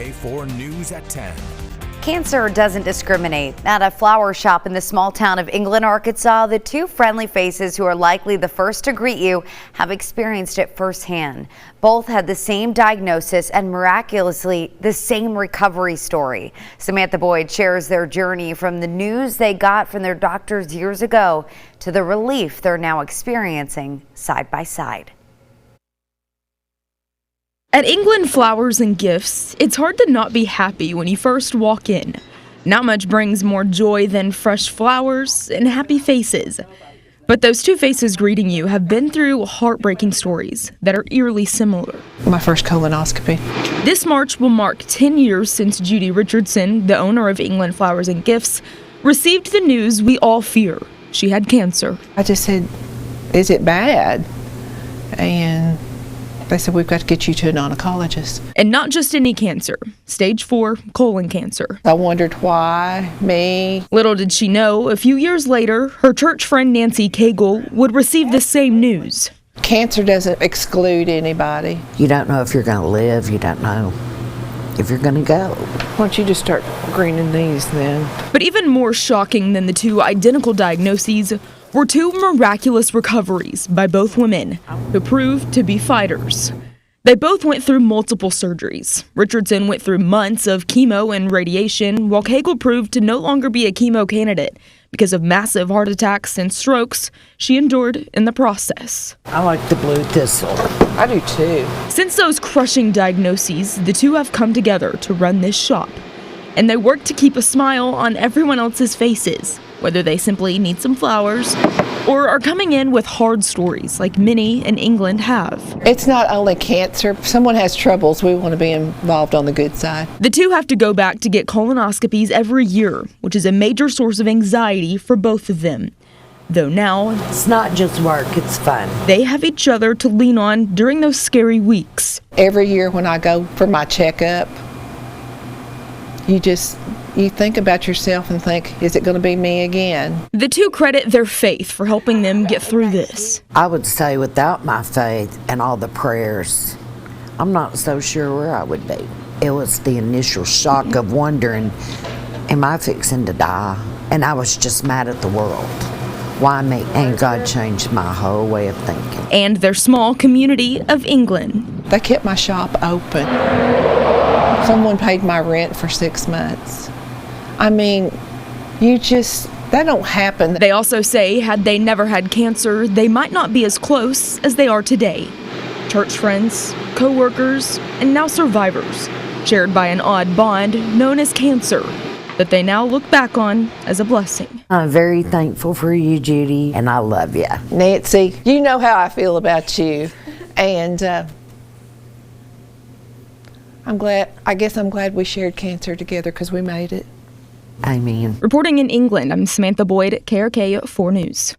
KARK4 News at 10. Cancer doesn't discriminate. At a flower shop in the small town of England, Arkansas, the two friendly faces who are likely the first to greet you have experienced it firsthand. Both had the same diagnosis and miraculously the same recovery story. Samantha Boyd shares their journey from the news they got from their doctors years ago to the relief they're now experiencing side by side. At England Flowers and Gifts, it's hard to not be happy when you first walk in. Not much brings more joy than fresh flowers and happy faces. But those two faces greeting you have been through heartbreaking stories that are eerily similar. My first colonoscopy. This March will mark 10 years since Judy Richardson, the owner of England Flowers and Gifts, received the news we all fear. She had cancer. I just said, "Is it bad?" And they said, "We've got to get you to an oncologist." And not just any cancer, stage 4 colon cancer. I wondered why me. Little did she know, a few years later, her church friend Nancy Cagle would receive the same news. Cancer doesn't exclude anybody. You don't know if you're going to live. You don't know if you're going to go. Why don't you just start greening these then? But even more shocking than the two identical diagnoses were two miraculous recoveries by both women who proved to be fighters. They both went through multiple surgeries. Richardson went through months of chemo and radiation, while Cagle proved to no longer be a chemo candidate because of massive heart attacks and strokes she endured in the process. I like the blue thistle. I do too. Since those crushing diagnoses, the two have come together to run this shop. And they work to keep a smile on everyone else's faces, whether they simply need some flowers or are coming in with hard stories like many in England have. It's not only cancer. If someone has troubles, we want to be involved on the good side. The two have to go back to get colonoscopies every year, which is a major source of anxiety for both of them. Though now, It's not just work, it's fun. they have each other to lean on during those scary weeks. Every year when I go for my checkup, you think about yourself and think, is it going to be me again? The two credit their faith for helping them get through this. I would say without my faith and all the prayers, I'm not so sure where I would be. It was the initial shock of wondering, am I fixing to die? And I was just mad at the world. Why me? And God changed my whole way of thinking. And their small community of England. They kept my shop open. Someone paid my rent for 6 months. I mean, that don't happen. They also say had they never had cancer, they might not be as close as they are today. Church friends, co-workers, and now survivors, shared by an odd bond known as cancer, that they now look back on as a blessing. I'm very thankful for you, Judy, and I love you. Nancy, you know how I feel about you. And I guess I'm glad we shared cancer together because we made it. Amen. Reporting in England, I'm Samantha Boyd at KARK4 News.